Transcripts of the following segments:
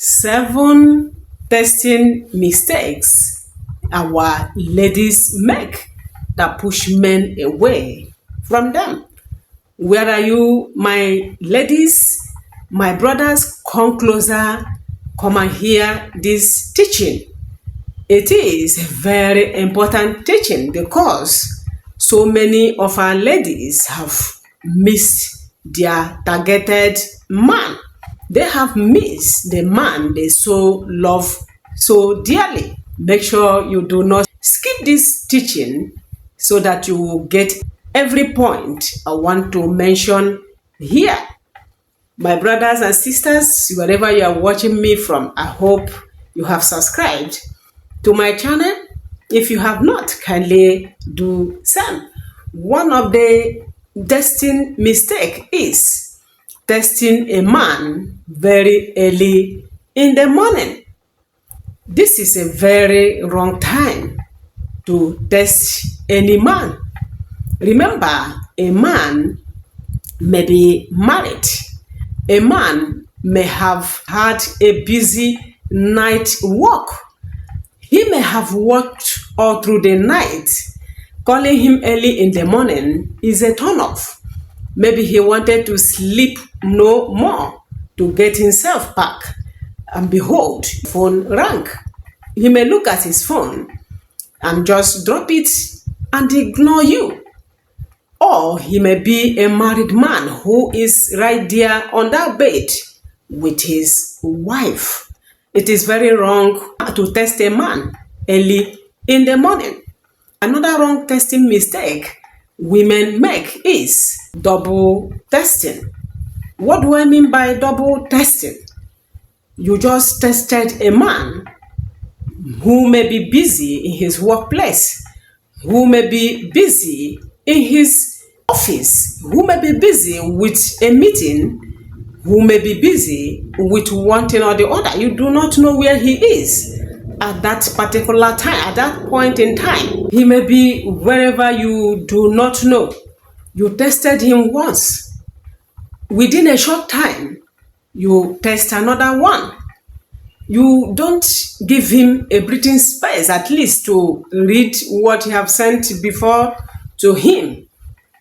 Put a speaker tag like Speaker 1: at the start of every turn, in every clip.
Speaker 1: 7 testing mistakes our ladies make that push men away from them. Where are you, my ladies? My brothers, come closer, come and hear this teaching. It is a very important teaching because so many of our ladies have missed their targeted man. They have missed the man they so love so dearly. Make sure you do not skip this teaching so that you will get every point I want to mention here. My brothers and sisters, wherever you are watching me from, I hope you have subscribed to my channel. If you have not, kindly do so. One of the testing mistake is testing a man very early in the morning. This is a very wrong time to test any man. Remember, a man may be married. A man may have had a busy night work. He may have worked all through the night. Calling him early in the morning is a turn-off. Maybe he wanted to sleep no more to get himself back. And behold, phone rang. He may look at his phone and just drop it and ignore you. Or he may be a married man who is right there on that bed with his wife. It is very wrong to test a man early in the morning. Another wrong testing mistake women make is double testing. What do I mean by double testing? You just tested a man who may be busy in his workplace, who may be busy in his office, who may be busy with a meeting, who may be busy with one thing or the other. You do not know where he is at that particular time, at that point in time. He may be wherever you do not know. You tested him once. Within a short time, you test another one. You don't give him a breathing space, at least to read what you have sent before to him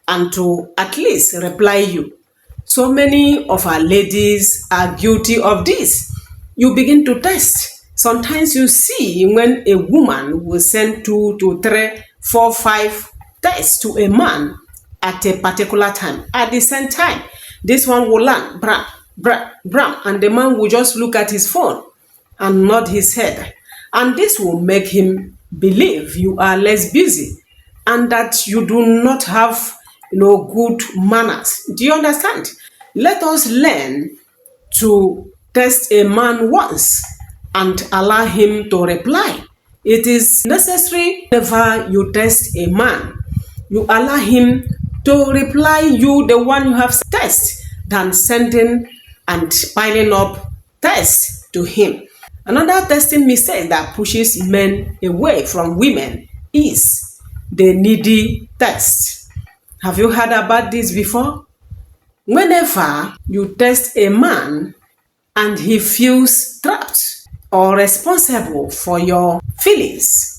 Speaker 1: and to at least reply you. So many of our ladies are guilty of this. You begin to test. Sometimes you see when a woman will send 2 to 3, 4, 5 tests to a man at a particular time. At the same time, this one will land, bram, bram, bram, and the man will just look at his phone and nod his head. And this will make him believe you are less busy and that you do not have good manners. Do you understand? Let us learn to test a man once and allow him to reply. It is necessary whenever you test a man, you allow him to reply you, the one you have tested, than sending and piling up tests to him. Another testing mistake that pushes men away from women is the needy test. Have you heard about this before? Whenever you test a man and he feels trapped or responsible for your feelings,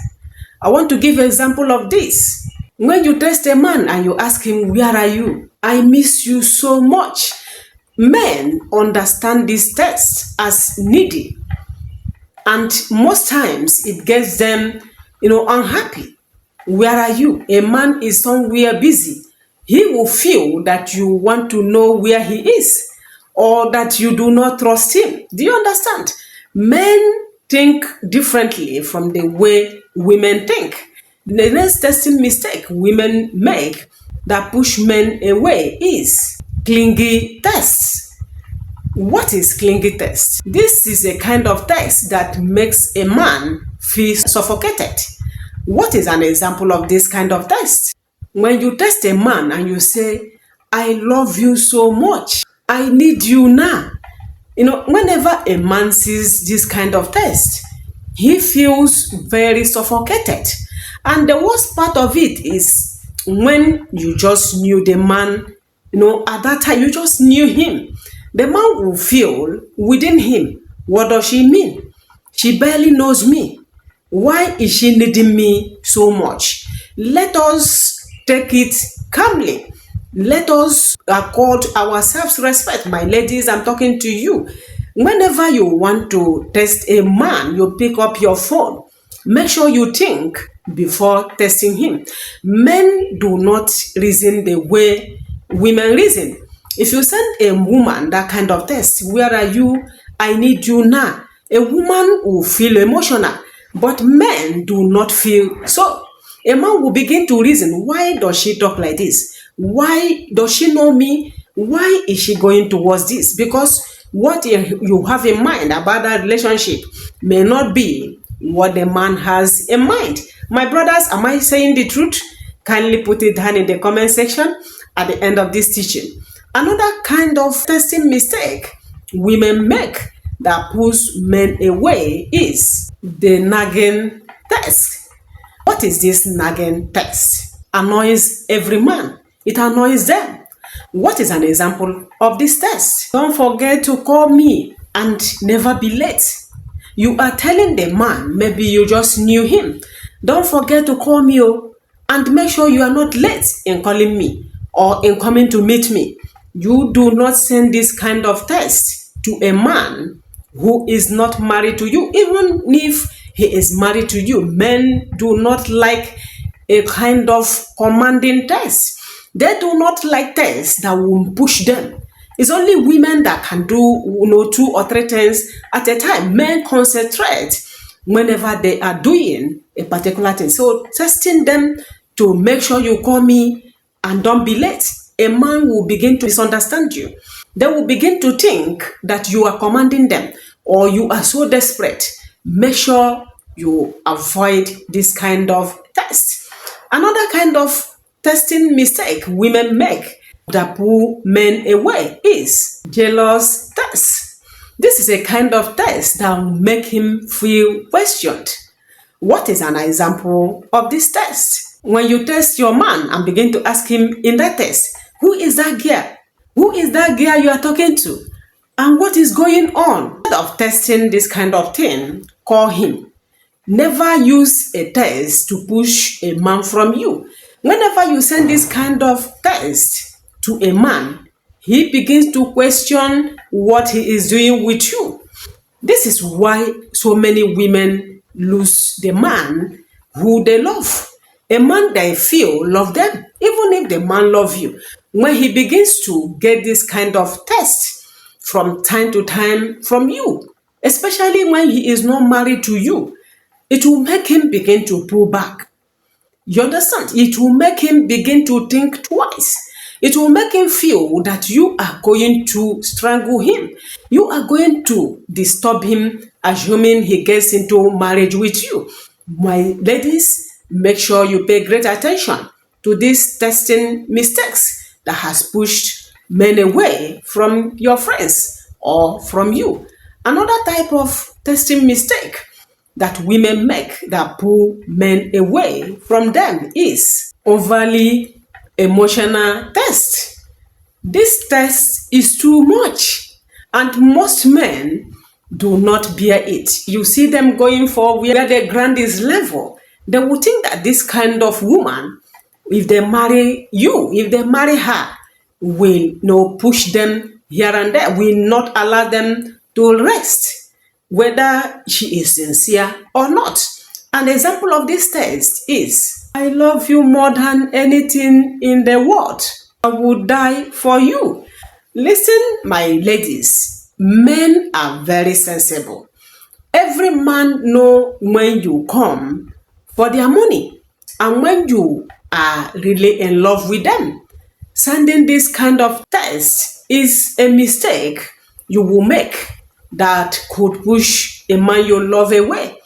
Speaker 1: I want to give an example of this. When you test a man and you ask him, "Where are you? I miss you so much." Men understand this test as needy. And most times it gets them, unhappy. Where are you? A man is somewhere busy. He will feel that you want to know where he is or that you do not trust him. Do you understand? Men think differently from the way women think. The next testing mistake women make that push men away is clingy tests. What is clingy test? This is a kind of test that makes a man feel suffocated. What is an example of this kind of test? When you test a man and you say, "I love you so much, I need you now." Whenever a man sees this kind of test, he feels very suffocated. And the worst part of it is when you just knew the man, at that time you just knew him. The man will feel within him, What does she mean? She barely knows me. Why is she needing me so much? Let us take it calmly. Let us accord ourselves respect. My ladies, I'm talking to you. Whenever you want to test a man, you pick up your phone. Make sure you think before testing him. Men do not reason the way women reason. If you send a woman that kind of test, where are you? I need you now. A woman will feel emotional, but men do not feel so. A man will begin to reason, why does she talk like this? Why does she know me? Why is she going towards this? Because what you have in mind about that relationship may not be what the man has in mind. My brothers, am I saying the truth? Kindly put it down in the comment section at the end of this teaching. Another kind of testing mistake women make that pulls men away is the nagging test. What is this nagging test? Annoys every man. It annoys them. What is an example of this test? Don't forget to call me and never be late. You are telling the man, maybe you just knew him. Don't forget to call me and make sure you are not late in calling me or in coming to meet me. You do not send this kind of test to a man who is not married to you. Even if he is married to you, men do not like a kind of commanding test. They do not like tests that will push them. It's only women that can do 2 or 3 things at a time. Men concentrate whenever they are doing a particular thing. So testing them to make sure you call me and don't be late. A man will begin to misunderstand you. They will begin to think that you are commanding them or you are so desperate. Make sure you avoid this kind of test. Another kind of testing mistake women make that pull men away is jealous test. This is a kind of test that will make him feel questioned. What is an example of this test? When you test your man and begin to ask him in that test, who is that girl? Who is that girl you are talking to? And what is going on? Instead of testing this kind of thing, call him. Never use a test to push a man from you. Whenever you send this kind of test to a man, he begins to question what he is doing with you. This is why so many women lose the man who they love. A man they feel love them, even if the man love you. When he begins to get this kind of test from time to time from you, especially when he is not married to you, it will make him begin to pull back. You understand? It will make him begin to think twice. It will make him feel that you are going to strangle him. You are going to disturb him, assuming he gets into marriage with you. My ladies, make sure you pay great attention to these testing mistakes that has pushed men away from your friends or from you. Another type of testing mistake that women make that pull men away from them is overly emotional test. This test is too much and most men do not bear it. You see them going for where the ground is level. They will think that this kind of woman, if they marry you, if they marry her, will push them here and there, will not allow them to rest, whether she is sincere or not. An example of this test is, I love you more than anything in the world. I would die for you. Listen, my ladies, men are very sensible. Every man know when you come for their money and when you are really in love with them. Sending this kind of test is a mistake you will make that could push a man you love away.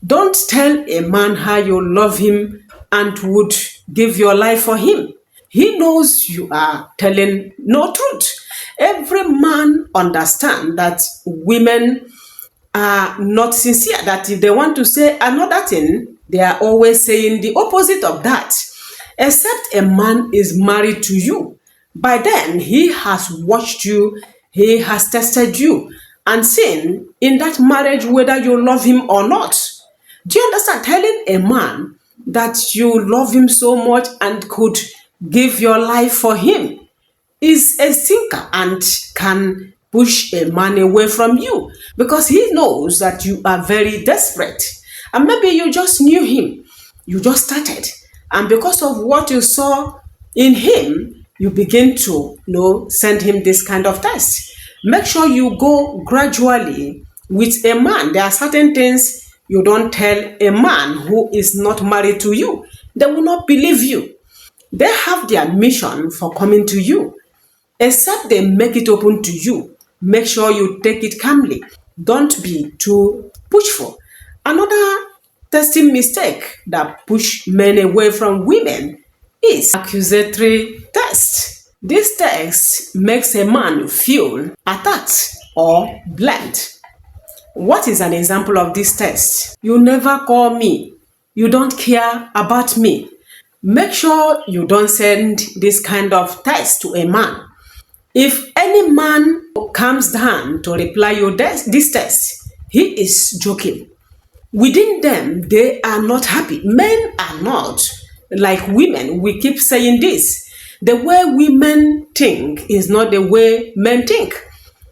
Speaker 1: Don't tell a man how you love him and would give your life for him. He knows you are telling no truth. Every man understands that women are not sincere, that if they want to say another thing, they are always saying the opposite of that. Except a man is married to you. By then, he has watched you, he has tested you. unseen in that marriage, whether you love him or not. Do you understand? Telling a man that you love him so much and could give your life for him is a sinker and can push a man away from you because he knows that you are very desperate. And maybe you just knew him, you just started, and because of what you saw in him, you begin to send him this kind of test. Make sure you go gradually with a man. There are certain things you don't tell a man who is not married to you. They will not believe you. They have their mission for coming to you. Except they make it open to you, make sure you take it calmly. Don't be too pushful. Another testing mistake that push men away from women is accusatory test. This test makes a man feel attacked or blamed. What is an example of this test? You never call me. You don't care about me. Make sure you don't send this kind of test to a man. If any man comes down to reply you this test, he is joking. Within them, they are not happy. Men are not like women. We keep saying this. The way women think is not the way men think.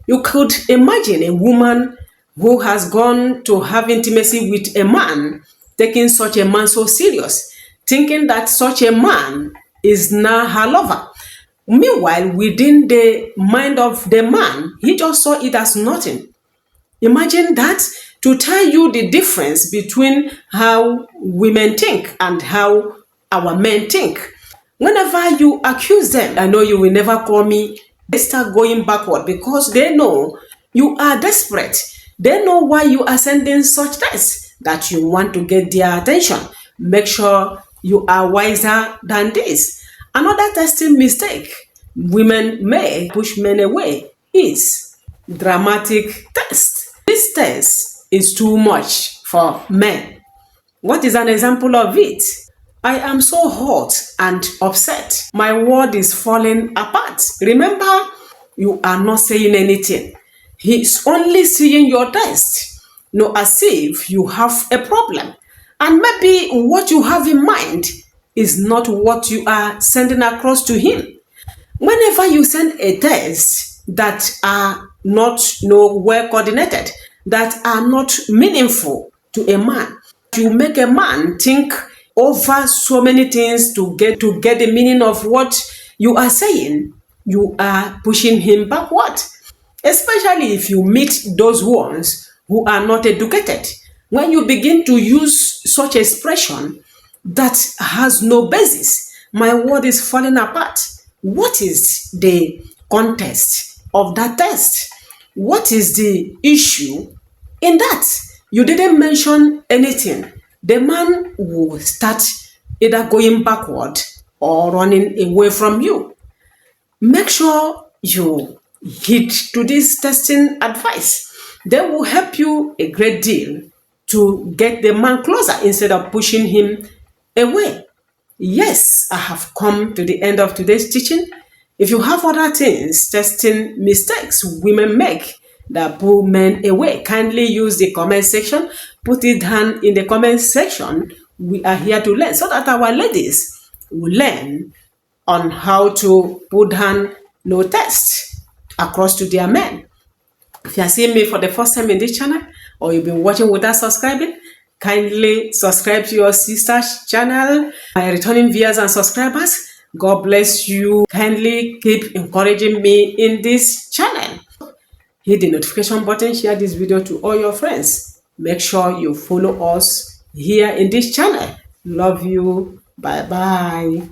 Speaker 1: You could imagine a woman who has gone to have intimacy with a man, taking such a man so serious, thinking that such a man is now her lover. Meanwhile, within the mind of the man, he just saw it as nothing. Imagine that, to tell you the difference between how women think and how our men think. Whenever you accuse them, I know you will never call me, they start going backward because they know you are desperate. They know why you are sending such tests, that you want to get their attention. Make sure you are wiser than this. Another testing mistake women may push men away is dramatic test. This test is too much for men. What is an example of it? I am so hot and upset. My world is falling apart. Remember, you are not saying anything. He's only seeing your test. As if you have a problem. And maybe what you have in mind is not what you are sending across to him. Whenever you send a test that are not well coordinated, that are not meaningful to a man, you make a man think over so many things to get the meaning of what you are saying, you are pushing him backward. Especially if you meet those ones who are not educated. When you begin to use such expression that has no basis, my world is falling apart. What is the context of that test? What is the issue in that? You didn't mention anything. The man will start either going backward or running away from you. Make sure you heed to this testing advice. They will help you a great deal to get the man closer instead of pushing him away. Yes, I have come to the end of today's teaching. If you have other things, testing mistakes women make that pull men away, kindly use the comment section. Put it down in the comment section. We are here to learn so that our ladies will learn on how to put down no test across to their men. If you are seeing me for the first time in this channel, or you've been watching without subscribing, kindly subscribe to your sister's channel. My returning viewers and subscribers, God bless you. Kindly keep encouraging me in this channel. Hit the notification button, share this video to all your friends. Make sure you follow us here in this channel. Love you. Bye-bye.